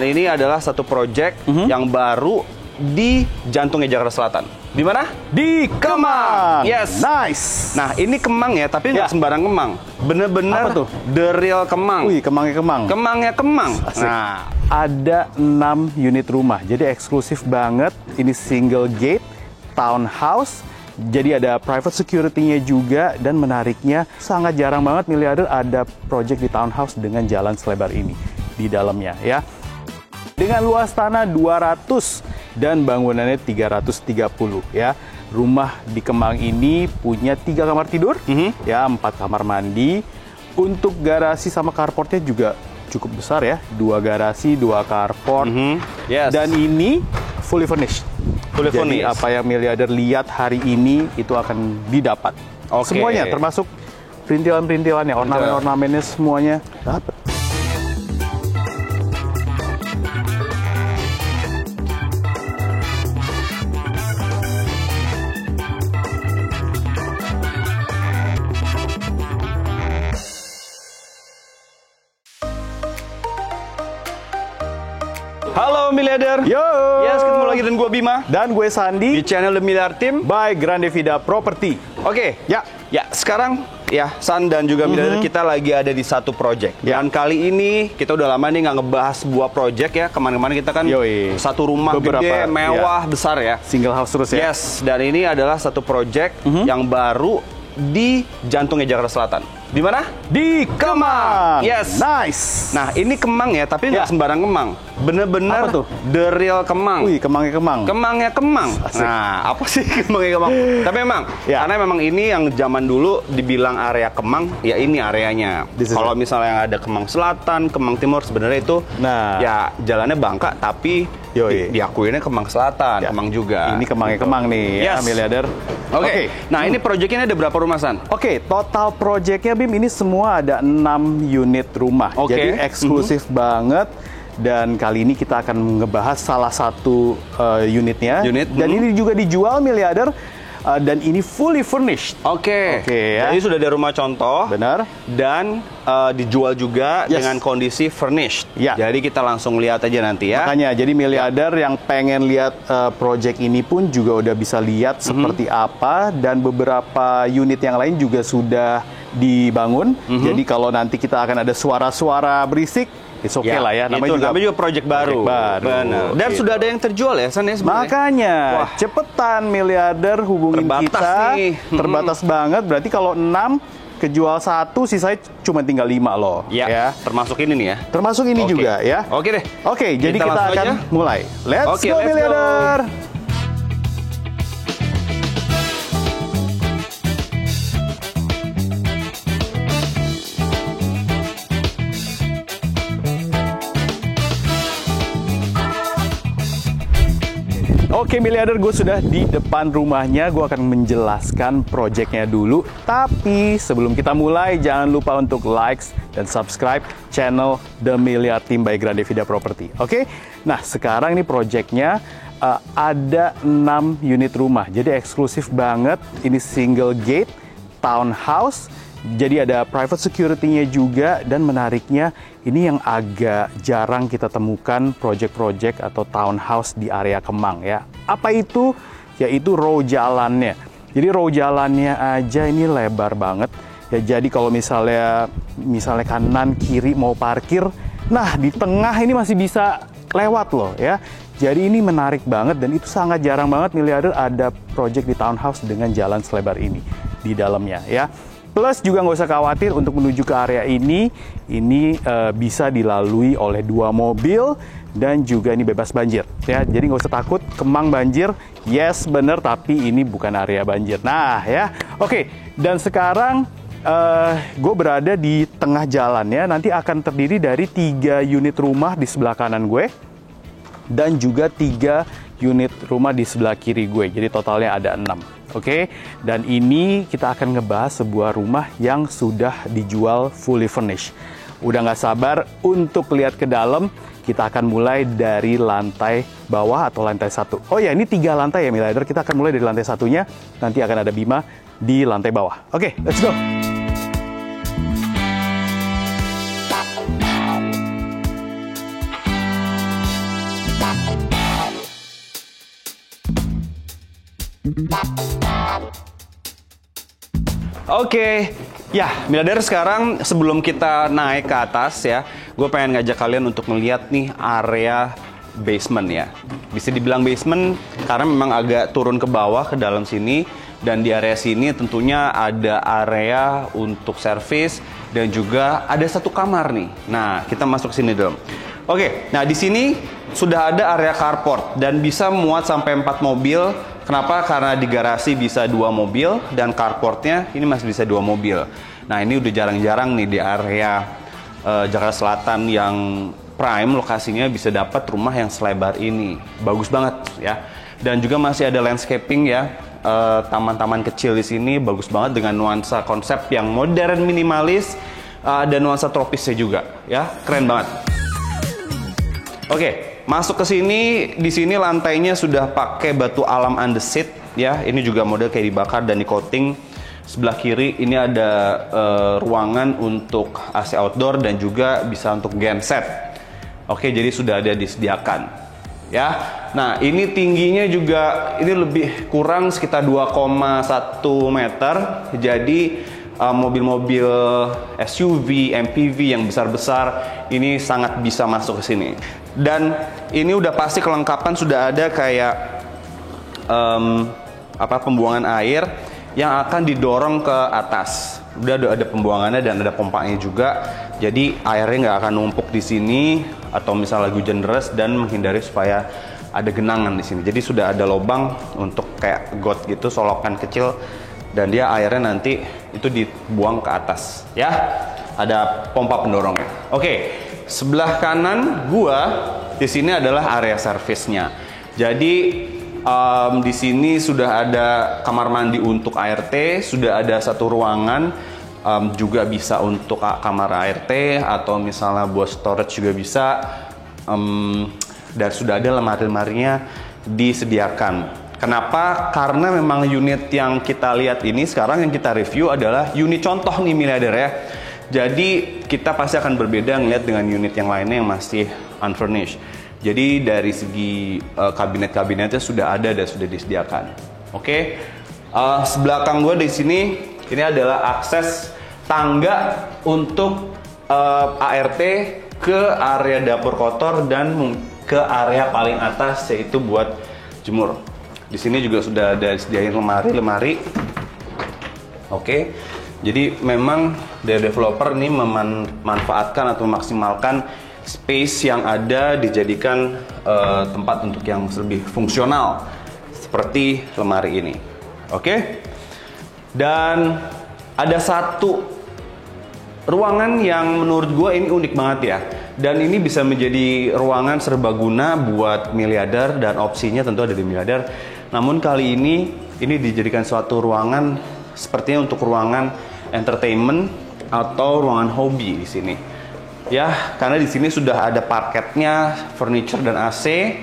ini adalah satu project yang baru di jantungnya Jakarta Selatan. Di mana? Di Kemang. Yes. Nice. Nah, ini Kemang ya, tapi nggak sembarang Kemang. Bener-bener the real Kemang. Wih, Kemangnya Kemang. Kemangnya Kemang. Asik. Nah, ada 6 unit rumah. Jadi eksklusif banget. Ini single gate, townhouse. Jadi ada private security-nya juga, dan menariknya sangat jarang banget miliarder ada project di townhouse dengan jalan selebar ini di dalamnya ya. Dengan luas tanah 200 dan bangunannya 330 ya. Rumah di Kemang ini punya 3 kamar tidur, ya 4 kamar mandi. Untuk garasi sama carportnya juga cukup besar ya. 2 garasi, 2 carport. Yes. Dan ini fully furnished. Fully Jadi furnished. apa yang miliarder lihat hari ini itu akan didapat. Oke. Semuanya termasuk perintilan-perintilannya, ornamen-ornamennya semuanya dapat. halo miliarder. Yo. Yes, ketemu lagi dan gue Bima Dan gue Sandi di channel The Miliar Team by Grande Vida Property. Oke, Ya. sekarang ya San dan juga miliarder kita lagi ada di satu project. Ya. Dan kali ini kita udah lama nih nggak ngebahas sebuah project ya. Kemarin-kemarin kita kan Yoi. satu rumah gede, mewah, besar ya. Single house terus ya. Yes, dan ini adalah satu project yang baru di jantungnya Jakarta Selatan. Di mana? Di Kemang. Yes. Nice. Nah, ini Kemang ya, tapi nggak sembarang Kemang. Bener-bener Apa tuh? the real Kemang. Wih, Kemangnya Kemang. Kemangnya Kemang. Asik. Nah, apa sih Kemangnya Kemang? Tapi memang, Ya. karena memang ini yang zaman dulu dibilang area Kemang, ya ini areanya. This is Kalau misalnya yang ada Kemang Selatan, Kemang Timur, sebenarnya itu Nah. ya jalannya Bangka, tapi Yoi. diakuinnya Kemang Selatan, Ya. Kemang juga. Ini Kemangnya Kemang nih ya, Yes. miliarder. Oke. Nah, ini proyeknya ada berapa rumah, San? Oke, total projectnya Bim ini semua ada 6 unit rumah. Oke. Jadi eksklusif banget. Dan kali ini kita akan ngebahas salah satu unitnya. Dan ini juga dijual miliarder. Dan ini fully furnished. Oke. Ya. Jadi sudah ada rumah contoh. Benar. Dan dijual juga dengan kondisi furnished. Ya. Jadi kita langsung lihat aja nanti ya. Makanya, jadi miliarder yang pengen lihat project ini pun juga udah bisa lihat seperti apa. Dan beberapa unit yang lain juga sudah dibangun. Jadi kalau nanti kita akan ada suara-suara berisik, it's okay lah ya. Namanya juga project baru. Benar. Dan sudah ada yang terjual ya, San ya sebenarnya. Makanya, cepetan miliarder hubungin Terbatas kita. nih. Terbatas banget. Berarti kalau 6 kejual 1, sisanya cuma tinggal 5 loh. Ya. Termasuk ini nih ya. Termasuk ini juga ya. Oke deh. Oke, jadi kita langsung akan aja mulai. Let's go let's miliarder. Oke miliarder, gue sudah di depan rumahnya. Gue akan menjelaskan projectnya dulu. Tapi sebelum kita mulai, jangan lupa untuk likes dan subscribe channel The Miliar Team by Grande Vida Property. Oke? Nah sekarang ini projectnya ada 6 unit rumah. Jadi eksklusif banget. Ini single gate, townhouse. Jadi ada private security-nya juga, dan menariknya ini yang agak jarang kita temukan project-project atau townhouse di area Kemang ya. Apa itu? Yaitu row jalannya. Jadi row jalannya aja ini lebar banget. Ya jadi kalau misalnya kanan kiri mau parkir, nah di tengah ini masih bisa lewat loh ya. Jadi ini menarik banget, dan itu sangat jarang banget miliarder ada project di townhouse dengan jalan selebar ini di dalamnya ya. Plus juga nggak usah khawatir untuk menuju ke area ini bisa dilalui oleh 2 mobil, dan juga ini bebas banjir ya. Jadi nggak usah takut Kemang banjir, yes bener, tapi ini bukan area banjir. Nah ya, oke. Dan sekarang gue berada di tengah jalan ya. Nanti akan terdiri dari 3 unit rumah di sebelah kanan gue, dan juga 3 unit rumah di sebelah kiri gue. Jadi totalnya ada 6. Oke, dan ini kita akan ngebahas sebuah rumah yang sudah dijual fully furnished. Udah nggak sabar untuk lihat ke dalam. Kita akan mulai dari lantai bawah atau lantai 1. Oh ya, ini 3 lantai ya miliarder. Kita akan mulai dari lantai 1-nya. Nanti akan ada Bima di lantai bawah. Oke, let's go. Oke, ya miliarder, sekarang sebelum kita naik ke atas ya, gue pengen ngajak kalian untuk melihat nih area basement ya. Bisa dibilang basement karena memang agak turun ke bawah ke dalam sini, dan di area sini tentunya ada area untuk servis dan juga ada satu kamar nih. Nah, kita masuk sini dulu. Oke, nah di sini sudah ada area carport dan bisa muat sampai 4 mobil. Kenapa? Karena di garasi bisa 2 mobil dan carportnya ini masih bisa 2 mobil. Nah, ini udah jarang-jarang nih di area Jakarta Selatan yang prime lokasinya bisa dapat rumah yang selebar ini. Bagus banget ya. Dan juga masih ada landscaping ya. Taman-taman kecil di sini bagus banget dengan nuansa konsep yang modern minimalis, dan nuansa tropisnya juga ya. Keren banget. Oke, masuk ke sini. Di sini lantainya sudah pakai batu alam andesit ya. Ini juga model kayak dibakar dan di coating. Sebelah kiri ini ada ruangan untuk AC outdoor dan juga bisa untuk genset. Oke, jadi sudah ada disediakan ya. Nah, ini tingginya juga ini lebih kurang sekitar 2,1 meter. Jadi mobil-mobil SUV, MPV yang besar-besar ini sangat bisa masuk ke sini. Dan ini udah pasti kelengkapan, sudah ada kayak pembuangan air yang akan didorong ke atas. Udah ada pembuangannya dan ada pompanya juga. Jadi airnya nggak akan numpuk di sini atau misalnya hujan deras, dan menghindari supaya ada genangan di sini. Jadi sudah ada lubang untuk kayak got gitu, solokan kecil, dan dia airnya nanti itu dibuang ke atas ya. Ada pompa pendorongnya. Oke. Sebelah kanan gua di sini adalah area servisnya. Jadi di sini sudah ada kamar mandi untuk ART, sudah ada satu ruangan juga bisa untuk kamar ART atau misalnya buat storage juga bisa. Dan sudah ada lemari-lemarinya disediakan. Kenapa? Karena memang unit yang kita lihat ini sekarang yang kita review adalah unit contoh nih miliarder ya. Jadi kita pasti akan berbeda ngeliat dengan unit yang lainnya yang masih unfurnished. Jadi dari segi kabinet-kabinetnya sudah ada dan sudah disediakan. Oke. Sebelah belakang gue di sini ini adalah akses tangga untuk ART ke area dapur kotor dan ke area paling atas yaitu buat jemur. Di sini juga sudah ada disediain lemari. Oke. Jadi memang dari developer ini memanfaatkan atau memaksimalkan space yang ada dijadikan tempat untuk yang lebih fungsional seperti lemari ini. Oke. Dan ada satu ruangan yang menurut gue ini unik banget ya. Dan ini bisa menjadi ruangan serbaguna buat miliarder dan opsinya tentu ada di miliarder. Namun kali ini dijadikan suatu ruangan sepertinya untuk ruangan entertainment atau ruangan hobi di sini. Ya, karena di sini sudah ada parketnya, furniture dan AC.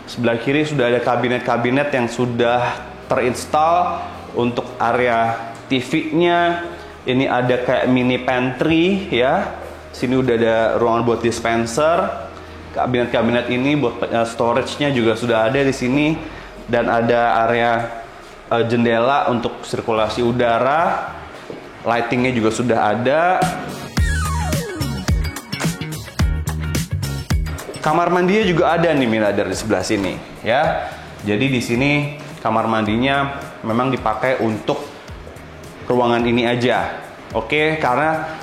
Sebelah kiri sudah ada kabinet-kabinet yang sudah terinstall untuk area TV-nya. Ini ada kayak mini pantry ya. Sini udah ada ruangan buat dispenser. Kabinet-kabinet ini buat storage-nya juga sudah ada di sini, dan ada area jendela untuk sirkulasi udara. Lightingnya juga sudah ada. Kamar mandinya juga ada nih miliarder di sebelah sini ya. Jadi di sini kamar mandinya memang dipakai untuk ruangan ini aja. Oke, karena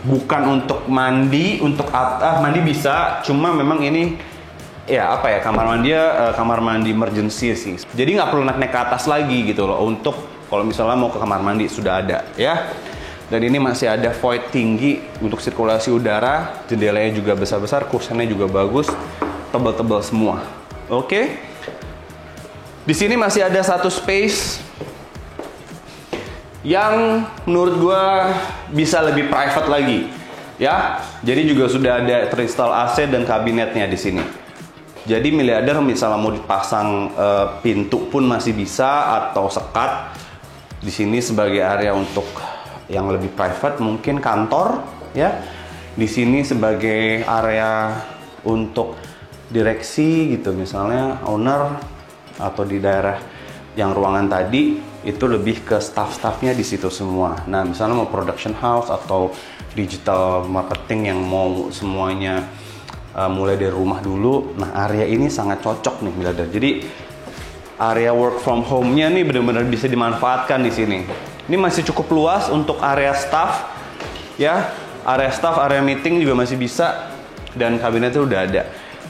bukan untuk mandi, mandi bisa, cuma memang ini ya kamar mandi emergency sih. Jadi nggak perlu naik ke atas lagi gitu loh untuk kalau misalnya mau ke kamar mandi sudah ada ya. Dan ini masih ada void tinggi untuk sirkulasi udara, jendelanya juga besar-besar, kursinya juga bagus, tebal-tebal semua. Oke. Di sini masih ada satu space yang menurut gua bisa lebih private lagi ya. Jadi juga sudah ada terinstall AC dan kabinetnya di sini. Jadi miliarder misalnya mau dipasang pintu pun masih bisa atau sekat. Di sini sebagai area untuk yang lebih private, mungkin kantor ya. Di sini sebagai area untuk direksi gitu, misalnya owner atau di daerah yang ruangan tadi itu lebih ke staff-staffnya di situ semua. Nah, misalnya mau production house atau digital marketing yang mau semuanya mulai dari rumah dulu, nah area ini sangat cocok nih miliarder. Jadi area work from home-nya nih benar-benar bisa dimanfaatkan di sini. Ini masih cukup luas untuk area staff, ya. Area staff, area meeting juga masih bisa, dan kabinetnya udah ada.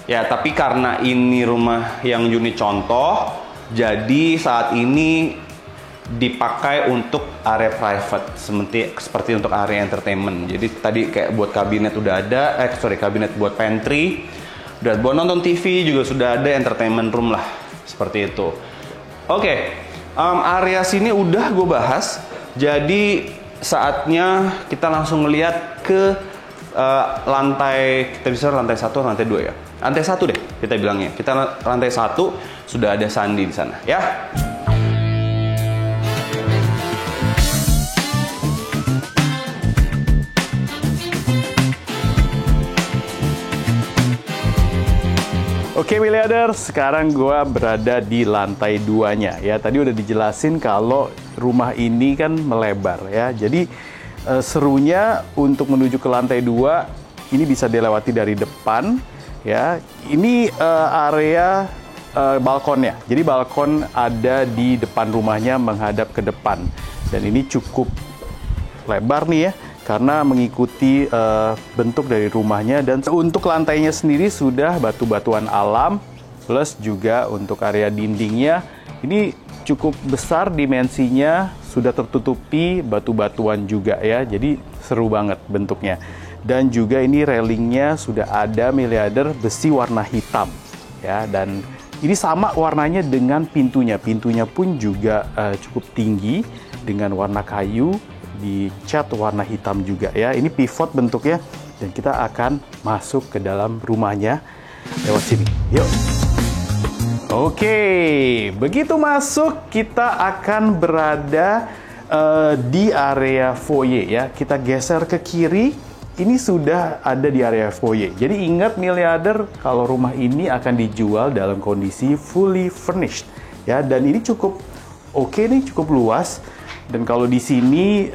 Ya, tapi karena ini rumah yang unit contoh, jadi saat ini dipakai untuk area private, seperti untuk area entertainment. Jadi tadi kayak buat kabinet udah ada, kabinet buat pantry, dan buat nonton TV juga sudah ada, entertainment room lah, seperti itu. Oke, area sini udah gue bahas, jadi saatnya kita langsung melihat ke lantai, kita bisa lantai 1, lantai 2 ya. Lantai 1 deh kita bilangnya. Kita lantai 1 sudah ada Sandi di sana, ya. Oke miliarder, sekarang gue berada di lantai 2-nya ya. Tadi udah dijelasin kalau rumah ini kan melebar ya. Jadi serunya untuk menuju ke lantai 2 ini bisa dilewati dari depan ya. Ini area balkonnya. Jadi balkon ada di depan rumahnya menghadap ke depan. Dan ini cukup lebar nih ya, karena mengikuti bentuk dari rumahnya. Dan untuk lantainya sendiri sudah batu-batuan alam, plus juga untuk area dindingnya ini cukup besar dimensinya, sudah tertutupi batu-batuan juga ya, jadi seru banget bentuknya. Dan juga ini railingnya sudah ada miliarder besi warna hitam ya, dan ini sama warnanya dengan pintunya pun juga cukup tinggi dengan warna kayu, dicat warna hitam juga ya. Ini pivot bentuknya, dan kita akan masuk ke dalam rumahnya lewat sini. Yuk. Oke, begitu masuk kita akan berada di area foyer ya. Kita geser ke kiri, ini sudah ada di area foyer. Jadi ingat miliarder, kalau rumah ini akan dijual dalam kondisi fully furnished ya, dan ini cukup oke nih, cukup luas. Dan kalau di sini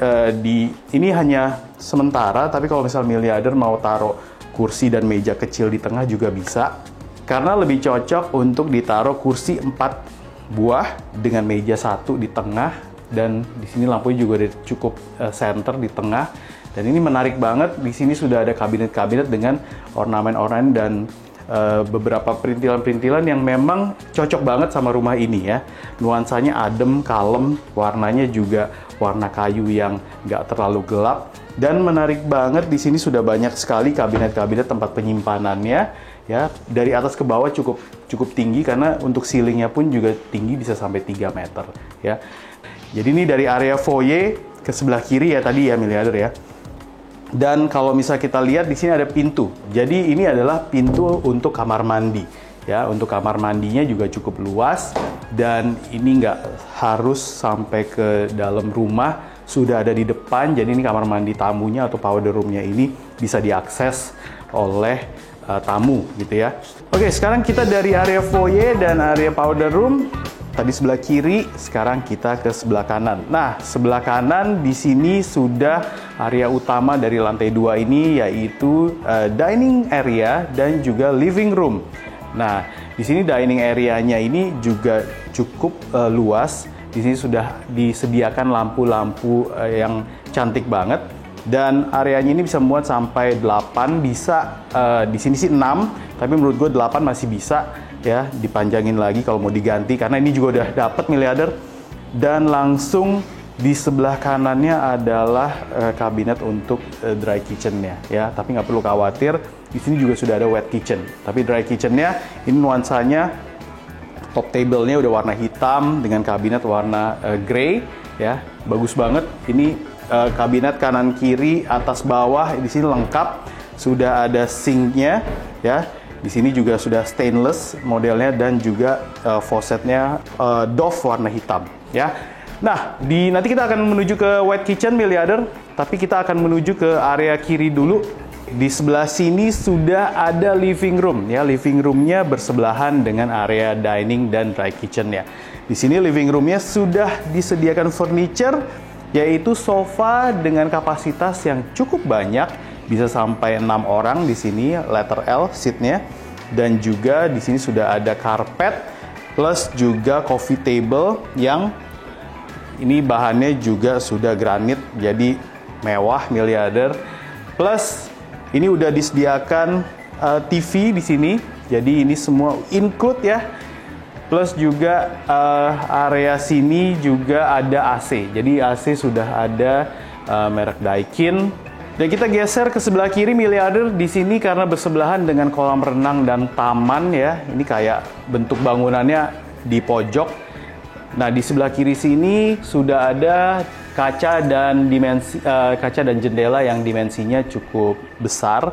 ini hanya sementara, tapi kalau misal miliarder mau taruh kursi dan meja kecil di tengah juga bisa, karena lebih cocok untuk ditaruh kursi 4 buah dengan meja 1 di tengah, dan di sini lampunya juga cukup center di tengah. Dan ini menarik banget, di sini sudah ada kabinet-kabinet dengan ornamen-ornamen dan beberapa perintilan-perintilan yang memang cocok banget sama rumah ini ya. Nuansanya adem, kalem, warnanya juga warna kayu yang nggak terlalu gelap. Dan menarik banget, di sini sudah banyak sekali kabinet-kabinet tempat penyimpanannya ya. Dari atas ke bawah cukup tinggi, karena untuk ceilingnya pun juga tinggi, bisa sampai 3 meter ya. Jadi ini dari area foyer ke sebelah kiri ya tadi ya miliarder ya. Dan kalau misalnya kita lihat di sini ada pintu. Jadi ini adalah pintu untuk kamar mandi ya. Untuk kamar mandinya juga cukup luas, dan ini nggak harus sampai ke dalam rumah, sudah ada di depan. Jadi ini kamar mandi tamunya atau powder roomnya ini bisa diakses oleh tamu gitu ya. Oke, sekarang kita dari area foyer dan area powder room tadi sebelah kiri, sekarang kita ke sebelah kanan. Nah, sebelah kanan di sini sudah area utama dari lantai 2 ini, yaitu dining area dan juga living room. Nah, di sini dining area-nya ini juga cukup luas. Di sini sudah disediakan lampu-lampu yang cantik banget, dan areanya ini bisa muat sampai 8, bisa di sini sih 6, tapi menurut gue 8 masih bisa ya, dipanjangin lagi kalau mau diganti, karena ini juga udah dapet miliarder. Dan langsung di sebelah kanannya adalah kabinet untuk dry kitchen-nya ya, tapi nggak perlu khawatir, di sini juga sudah ada wet kitchen. Tapi dry kitchen-nya ini nuansanya, top table-nya udah warna hitam dengan kabinet warna grey ya, bagus banget. Ini kabinet kanan kiri atas bawah di sini lengkap, sudah ada sink-nya ya. Di sini juga sudah stainless modelnya, dan juga faucetnya Dove warna hitam ya. Nah, nanti kita akan menuju ke wet kitchen miliarder, tapi kita akan menuju ke area kiri dulu. di sebelah sini sudah ada living room ya. Living roomnya bersebelahan dengan area dining dan dry kitchen ya. Di sini living roomnya sudah disediakan furniture, yaitu sofa dengan kapasitas yang cukup banyak, bisa sampai 6 orang di sini, letter L seatnya, dan juga di sini sudah ada karpet plus juga coffee table yang ini bahannya juga sudah granit, jadi mewah miliarder. Plus ini udah disediakan TV di sini, jadi ini semua include ya. Plus juga area sini juga ada AC, jadi AC sudah ada merek Daikin. Dan kita geser ke sebelah kiri miliarder di sini karena bersebelahan dengan kolam renang dan taman ya. Ini kayak bentuk bangunannya di pojok. Nah di sebelah kiri sini sudah ada kaca dan jendela yang dimensinya cukup besar.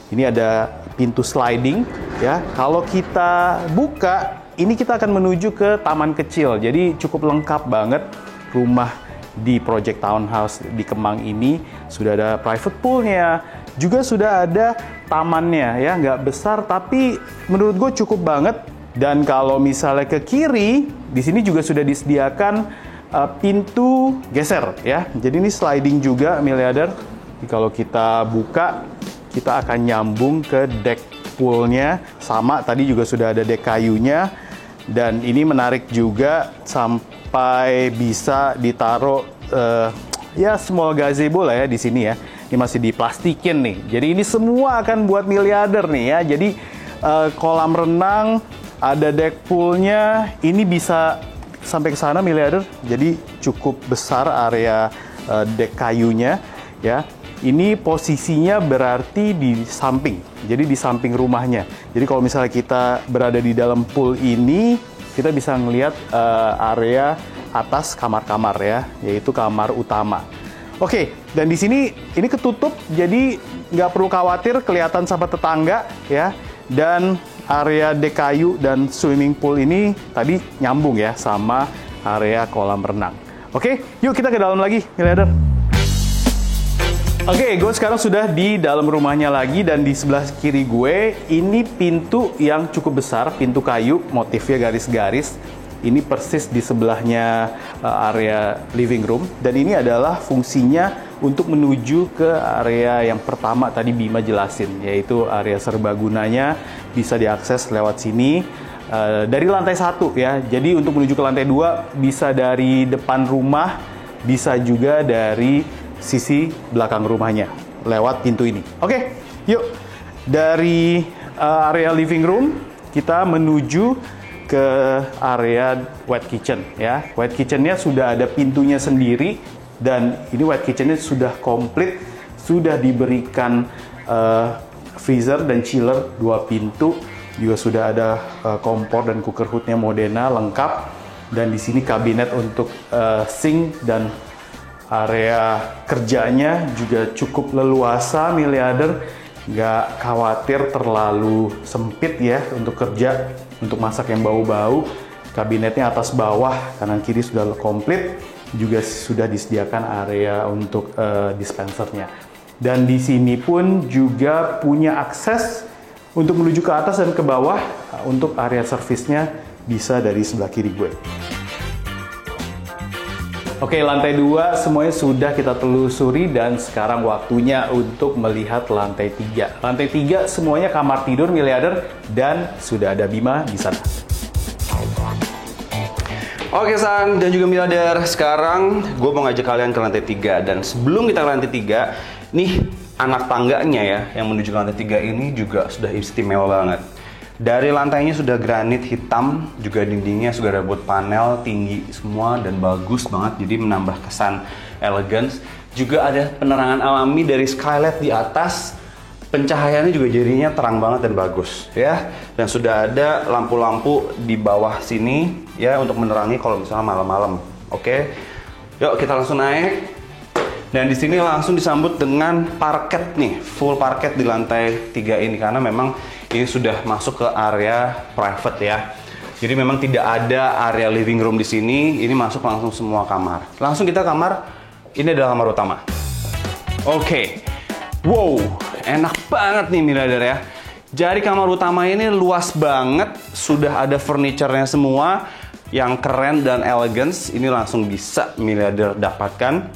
Ini ada pintu sliding ya. Kalau kita buka, ini kita akan menuju ke taman kecil. Jadi cukup lengkap banget rumah di Project Townhouse di Kemang ini. Sudah ada private poolnya, juga sudah ada tamannya ya. Nggak besar tapi menurut gue cukup banget. Dan kalau misalnya ke kiri, di sini juga sudah disediakan pintu geser ya. Jadi ini sliding juga miliarder. Kalau kita buka, kita akan nyambung ke deck poolnya. Sama tadi juga sudah ada deck kayunya. Dan ini menarik juga sampai bisa ditaruh ya small gazebo lah ya di sini ya. Ini masih diplastikin nih. Jadi ini semua akan buat miliarder nih ya. Jadi kolam renang, ada deck poolnya, ini bisa sampai ke sana miliarder. Jadi cukup besar area deck kayunya ya. Ini posisinya berarti di samping, jadi di samping rumahnya. Jadi kalau misalnya kita berada di dalam pool ini, kita bisa ngelihat area atas kamar-kamar ya, yaitu kamar utama. Oke, dan di sini ini ketutup, jadi nggak perlu khawatir kelihatan sama tetangga ya. Dan area dek kayu dan swimming pool ini tadi nyambung ya sama area kolam renang. Oke, yuk kita ke dalam lagi, miliarder. Oke, gue sekarang sudah di dalam rumahnya lagi dan di sebelah kiri gue ini pintu yang cukup besar, pintu kayu, motifnya garis-garis. Ini persis di sebelahnya area living room dan ini adalah fungsinya untuk menuju ke area yang pertama tadi Bima jelasin, yaitu area serbagunanya bisa diakses lewat sini dari lantai 1 ya. Jadi untuk menuju ke lantai 2 bisa dari depan rumah, bisa juga dari sisi belakang rumahnya lewat pintu ini. Oke, yuk dari area living room kita menuju ke area wet kitchen ya. Wet kitchennya sudah ada pintunya sendiri dan ini wet kitchennya sudah komplit, sudah diberikan freezer dan chiller 2 pintu, juga sudah ada kompor dan cooker hoodnya Modena lengkap, dan di sini kabinet untuk sink dan area kerjanya juga cukup leluasa miliarder, nggak khawatir terlalu sempit ya untuk kerja, untuk masak yang bau-bau. Kabinetnya atas bawah, kanan kiri sudah komplit, juga sudah disediakan area untuk dispensernya. Dan di sini pun juga punya akses untuk menuju ke atas dan ke bawah. Untuk area servisnya bisa dari sebelah kiri gue. Oke, lantai 2 semuanya sudah kita telusuri dan sekarang waktunya untuk melihat lantai 3. Lantai 3 semuanya kamar tidur miliarder dan sudah ada Bima di sana. Oke San dan juga miliarder, sekarang gue mau ngajak kalian ke lantai 3. Dan sebelum kita ke lantai 3, nih anak tangganya ya yang menuju ke lantai 3 ini juga sudah istimewa banget. Dari lantainya sudah granit hitam, juga dindingnya sudah ada wood panel tinggi semua dan bagus banget, jadi menambah kesan elegance. Juga ada penerangan alami dari skylight di atas, pencahayaannya juga jadinya terang banget dan bagus ya. Dan sudah ada lampu-lampu di bawah sini ya untuk menerangi kalau misalnya malam-malam. Oke, yuk kita langsung naik. Dan di sini langsung disambut dengan parket nih, full parket di lantai 3 ini karena memang ini sudah masuk ke area private ya. Jadi memang tidak ada area living room di sini, ini masuk langsung semua kamar. Langsung kita kamar, ini adalah kamar utama. Oke. Wow, enak banget nih miliarder ya. Jadi kamar utama ini luas banget, sudah ada furniture-nya semua yang keren dan elegance. Ini langsung bisa miliarder dapatkan.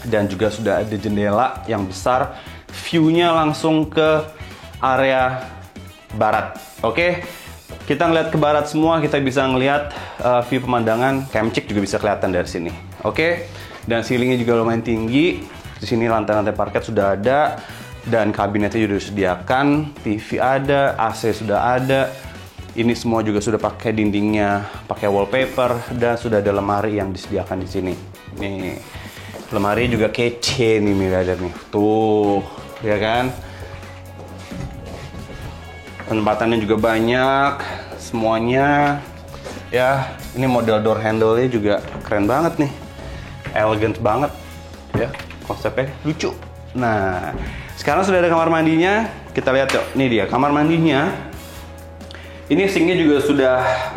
Dan juga sudah ada jendela yang besar, view-nya langsung ke area barat. Oke, kita ngeliat ke barat semua, kita bisa ngeliat view pemandangan. Kemcik juga bisa kelihatan dari sini. Oke, dan ceilingnya juga lumayan tinggi. Di sini lantai-lantai parket sudah ada. Dan kabinetnya juga disediakan, TV ada, AC sudah ada. Ini semua juga sudah pakai dindingnya, pakai wallpaper, dan sudah ada lemari yang disediakan di sini. Nih, lemari juga kece nih miliarder nih. Tuh, ya kan? Penempatannya juga banyak, semuanya. Ya, ini model door handle-nya juga keren banget nih. Elegant banget, ya. Konsepnya lucu. Nah, sekarang sudah ada kamar mandinya. Kita lihat yuk. Ini dia kamar mandinya. Ini sinknya juga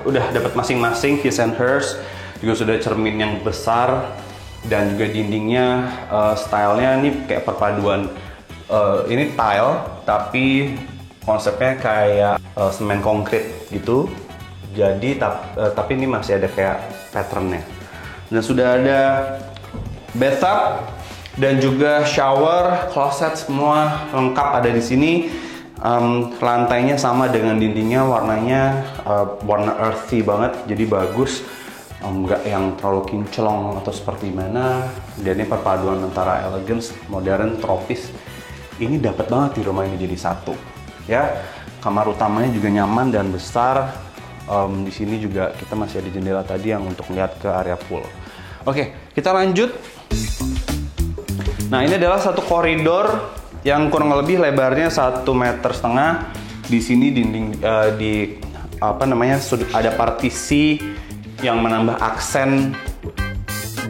udah dapat masing-masing his and hers. Juga sudah cermin yang besar dan juga dindingnya stylenya ini kayak perpaduan. Ini tile tapi konsepnya kayak semen konkrit gitu. Jadi tapi ini masih ada kayak patternnya. Dan sudah ada bathtub dan juga shower, closet semua lengkap ada di sini. Lantainya sama dengan dindingnya, warnanya warna earthy banget, jadi bagus. Nggak yang terlalu kinclong atau seperti mana. Dan ini perpaduan antara elegance, modern, tropis. Ini dapat banget di rumah ini jadi satu. Ya, kamar utamanya juga nyaman dan besar. Di sini juga kita masih ada jendela tadi yang untuk melihat ke area pool. Oke, kita lanjut. Nah, ini adalah satu koridor yang kurang lebih lebarnya 1,5 meter. Di sini dinding ada partisi yang menambah aksen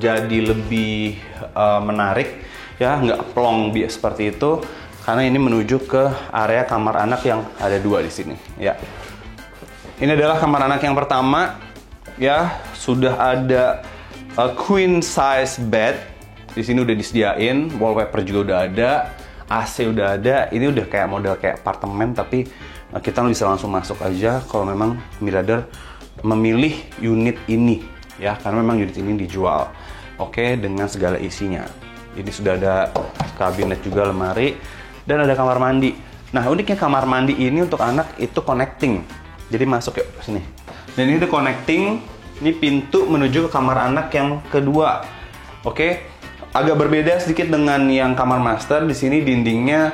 jadi lebih menarik ya, nggak plong seperti itu karena ini menuju ke area kamar anak yang ada 2 di sini ya. Ini adalah kamar anak yang pertama ya, sudah ada queen size bed. Di sini udah disediain, wallpaper juga udah ada, AC udah ada. Ini udah kayak model kayak apartemen, tapi kita bisa langsung masuk aja kalau memang miliarder memilih unit ini ya, karena memang unit ini dijual. Oke, dengan segala isinya. Ini sudah ada kabinet juga, lemari, dan ada kamar mandi. Nah, uniknya kamar mandi ini untuk anak itu connecting. Jadi masuk yuk sini. Dan ini udah connecting. Ini pintu menuju ke kamar anak yang kedua. Oke. Agak berbeda sedikit dengan yang kamar master. Di sini dindingnya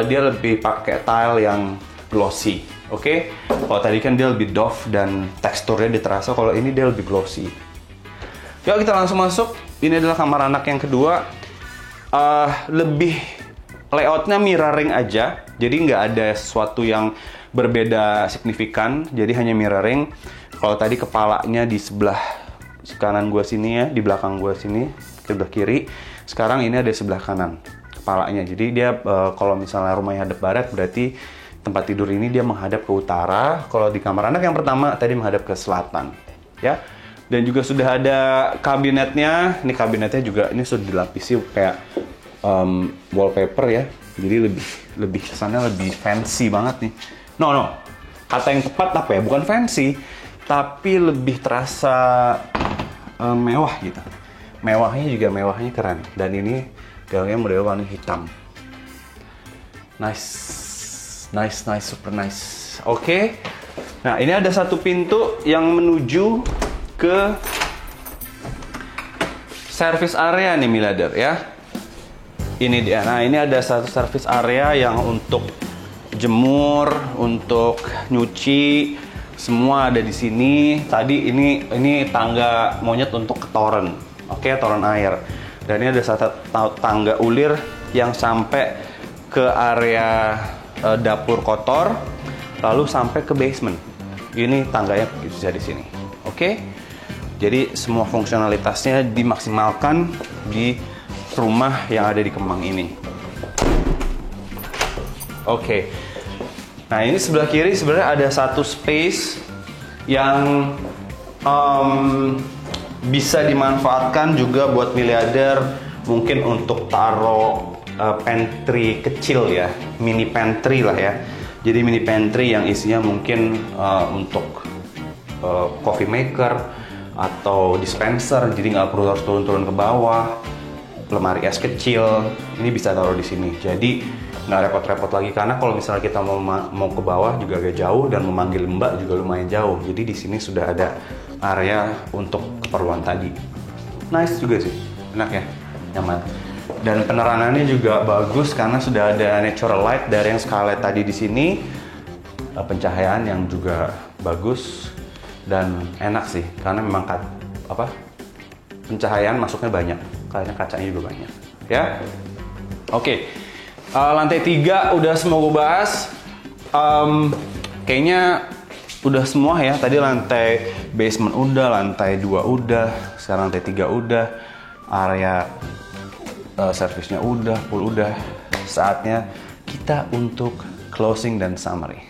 dia lebih pakai tile yang glossy. Oke. Kalau tadi kan dia lebih doff dan teksturnya terasa. Kalau ini dia lebih glossy. Yuk kita langsung masuk. Ini adalah kamar anak yang kedua. Lebih layoutnya mirroring aja. Jadi nggak ada sesuatu yang berbeda signifikan. Jadi hanya mirroring. Kalau tadi kepalanya di sebelah kanan gua sini ya, di belakang gua sini. Sebelah kiri, sekarang ini ada sebelah kanan kepalanya. Jadi dia kalau misalnya rumahnya hadap barat, berarti tempat tidur ini dia menghadap ke utara. Kalau di kamar anak yang pertama tadi menghadap ke selatan ya. Dan juga sudah ada kabinetnya. Ini kabinetnya juga ini sudah dilapisi kayak wallpaper ya. Jadi lebih kesannya lebih fancy banget nih. No, kata yang tepat apa ya, bukan fancy tapi lebih terasa mewah gitu. Mewahnya keren. Dan ini gayungnya model warna hitam. Nice, super nice. Oke. Nah, ini ada satu pintu yang menuju ke service area nih miliarder ya. Ini dia. Nah, ini ada satu service area yang untuk jemur, untuk nyuci, semua ada di sini. Tadi ini tangga monyet untuk ke toren. Oke, toren air. Dan ini ada satu tangga ulir yang sampai ke area dapur kotor, lalu sampai ke basement. Ini tangganya bisa di sini. Oke. Jadi semua fungsionalitasnya dimaksimalkan di rumah yang ada di Kemang ini. Oke. Nah, ini sebelah kiri sebenarnya ada satu space yang bisa dimanfaatkan juga buat miliarder, mungkin untuk taruh pantry kecil ya, mini pantry lah ya. Jadi mini pantry yang isinya mungkin untuk coffee maker atau dispenser, jadi nggak perlu harus turun-turun ke bawah. Lemari es kecil, ini bisa taruh di sini. Jadi nggak repot-repot lagi, karena kalau misalnya kita mau ke bawah juga agak jauh dan memanggil Mbak juga lumayan jauh. Jadi di sini sudah ada area untuk keperluan tadi. Nice juga sih, enak ya, nyaman. Dan penerangannya juga bagus karena sudah ada natural light dari yang skylight tadi di sini. Pencahayaan yang juga bagus dan enak sih, karena memang pencahayaan masuknya banyak, karena kacanya juga banyak. Ya, oke. Lantai 3 udah semua gue bahas. Kayaknya udah semua ya. Tadi lantai basement udah, lantai 2 udah, sekarang lantai 3 udah, area servisnya udah, pool udah. Saatnya kita untuk closing dan summary.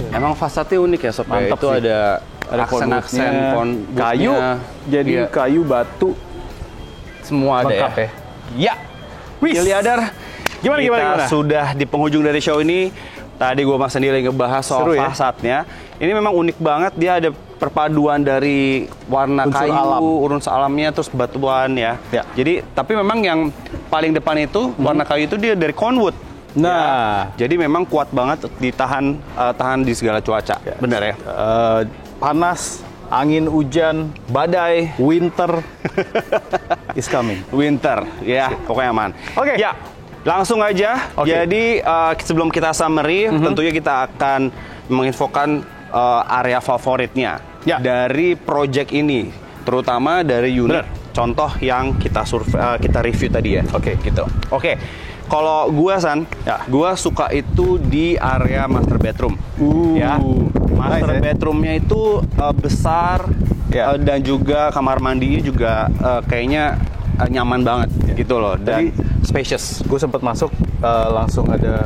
Emang fasadnya unik ya Sob. Mantap itu sih. ada aksen-aksen kayu, jadi iya. kayu, batu, semua ada lengkap ya. Ya, Wis. Miliader. Gimana? Sudah di penghujung dari show ini. Tadi gue Mas sendiri ngebahas soal Seru ya? fasadnya. Ini memang unik banget, dia ada perpaduan dari warna Unsur kayu, alam. unsur alamnya, terus batuan ya. Ya. Jadi, tapi memang yang paling depan itu warna kayu itu dia dari Conwood. Nah, Ya. Jadi memang kuat banget ditahan tahan di segala cuaca. Ya. Benar ya? panas, angin, hujan, Badai, winter is coming. winter, ya pokoknya aman. Oke. Ya, langsung aja. Oke. Jadi sebelum kita summary, tentunya kita akan menginfokan area favoritnya Ya. dari project ini, terutama dari unit contoh yang kita kita review tadi ya. Oke. Gitu. Oke. Kalau gua Ya. gua suka itu di area master bedroom. Ya. Master Nice, ya. bedroomnya itu besar Ya. dan juga kamar mandinya juga kayaknya nyaman banget gitu loh, dan spacious. Gue sempat masuk, langsung ada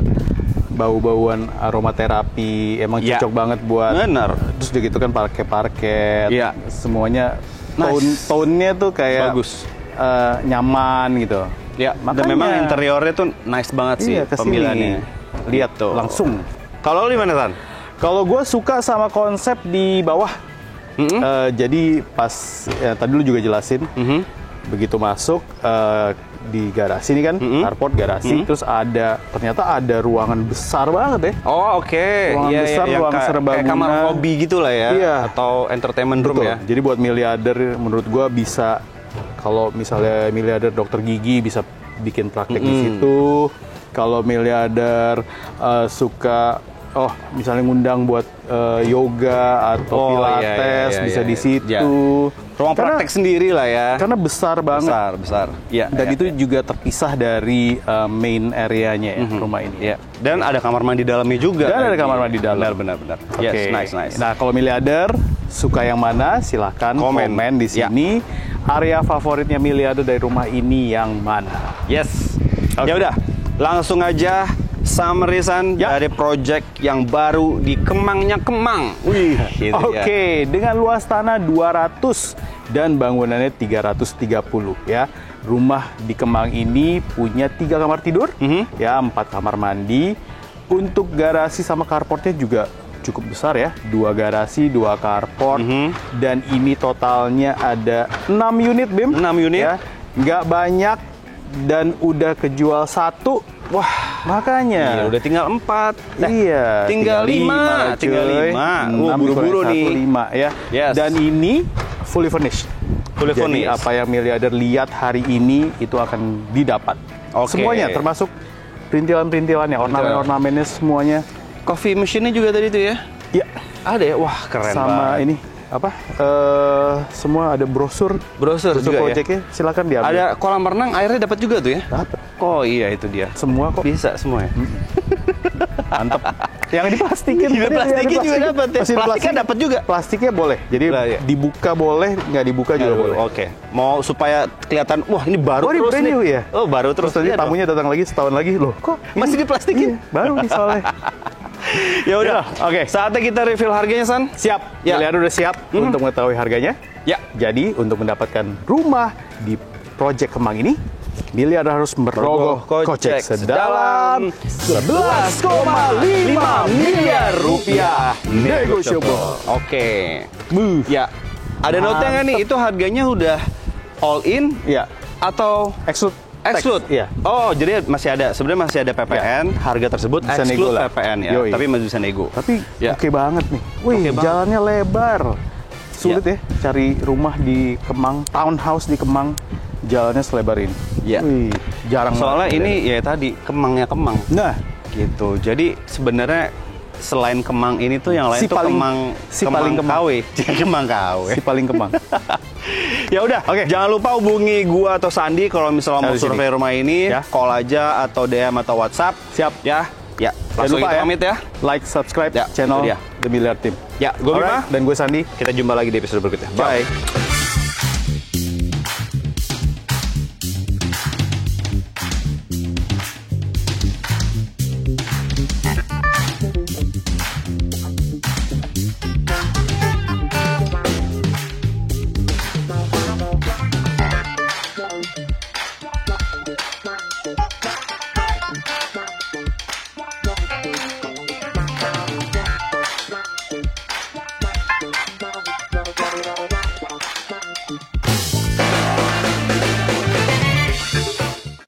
bau-bauan aromaterapi, emang Ya. cocok banget buat. Bener. Terus udah gitu kan parket, Ya. semuanya Nice. tone-nya tuh kayak Bagus. nyaman gitu. Ya, dan Makanya- memang interiornya tuh nice banget sih Iya, kesini. pemilihannya. Lihat tuh. Langsung. Kalau lu gimana, Tan? Kalau gue suka sama konsep di bawah. Jadi pas tadi lu juga jelasin, begitu masuk di garasi ini kan, carport garasi, terus ternyata ada ruangan besar banget ya. Oh, oke. Ruangan besar, yang ruangan kayak serbaguna. kamar hobi gitu lah ya. Iya. Atau entertainment room Betul. ya. Jadi buat miliarder, menurut gua bisa, kalau misalnya miliarder dokter gigi bisa bikin praktek di situ. Kalau miliarder suka, misalnya ngundang buat yoga atau pilates, iya, bisa iya, di iya. situ. Ruang praktek sendiri lah ya. Karena besar banget. Besar. Iya. Dan iya. itu juga terpisah dari main area-nya ya, rumah ini. Iya. Dan ada kamar mandi dalamnya juga. Dan ada kamar mandi dalam. Benar. Oke. Yes, nice. Nah, kalau miliarder suka yang mana? Silahkan komen di Ya. sini. Area favoritnya miliarder dari rumah ini yang mana? Yes. Oke. Ya udah, langsung aja summary Ya. dari project yang baru di Kemangnya Kemang. Wih, Gitu oke. ya. Dengan luas tanah 200 dan bangunannya 330 ya. Rumah di Kemang ini punya 3 kamar tidur, ya 4 kamar mandi. Untuk garasi sama carportnya juga cukup besar ya. 2 garasi, 2 carport, dan ini totalnya ada 6 unit, Bim. 6 unit. Ya. Nggak banyak dan udah kejual 1. Wah, makanya. Iya, udah tinggal 4. Iya, tinggal 5. tinggal 5. Buru-buru nih. 5 ya. Yes. Dan ini fully furnished. Fully Jadi furnished. apa yang miliarder lihat hari ini itu akan didapat. Oke. Semuanya termasuk perintilan-perintilannya, ornamen-ornamennya semuanya. Coffee machine-nya juga tadi tuh ya? Ya, Ada ya? Wah, keren sama banget. ini apa? Semua ada brosur Brosur juga ya? projectnya, silakan diambil. Ada kolam renang, airnya dapat juga tuh ya? Dapat. Oh iya, itu dia. Semua kok. Bisa semua ya? Mantap. Yang diplastikin. Juga Tadi plastikin ada juga dapat ya? Mesin Plastiknya plastik. dapat juga? Plastiknya boleh. Jadi Lah, iya. dibuka boleh, nggak dibuka juga boleh. Oke. Mau supaya kelihatan, wah ini baru Oh, ini terus brand nih. new ya? Oh, baru terus. Terus tadi Iya dong. tamunya datang lagi setahun lagi, loh kok Masih diplastikin? Iya, baru nih soalnya. Ya udah, Oke. Saatnya kita reveal harganya, San. Siap. Ya. Miliarder udah siap untuk mengetahui harganya. Ya. Jadi untuk mendapatkan rumah di Project Kemang ini, miliarder harus merogoh kocek sedalam 11,5 miliar rupiah. Negotiable. Oke. Ya. Ada note nggak nih? Itu harganya udah all in Ya. atau Exclude. exclude? Iya. Oh, jadi sebenarnya masih ada PPN. Harga tersebut Bisa nego exclude lah. PPN ya. Yoi. Tapi masih bisa nego. Tapi Ya. oke banget nih. Wih, Oke banget. jalannya lebar. Sulit ya cari rumah di Kemang, townhouse di Kemang, jalannya selebar ini. Ya. Wih, jarang Soalnya banget. ini ya tadi Kemangnya Kemang. Nah, Gitu. Jadi sebenarnya selain Kemang ini tuh yang lain Si tuh paling- Kemang si paling Kemang. KW. Kemang KW. si paling Kemang. Ya udah, Oke. jangan lupa hubungi gua atau Sandi kalau misalnya mau Ada di survei sini. rumah ini, Ya. call aja atau DM atau WhatsApp. Siap. Ya. Ya, Jangan langsung lupa kita ya, pamit ya. like, subscribe Ya, channel itu dia. The Miliar Team. Ya, gua Bima. Alright, dan gue Sandi. Kita jumpa lagi di episode berikutnya. Bye.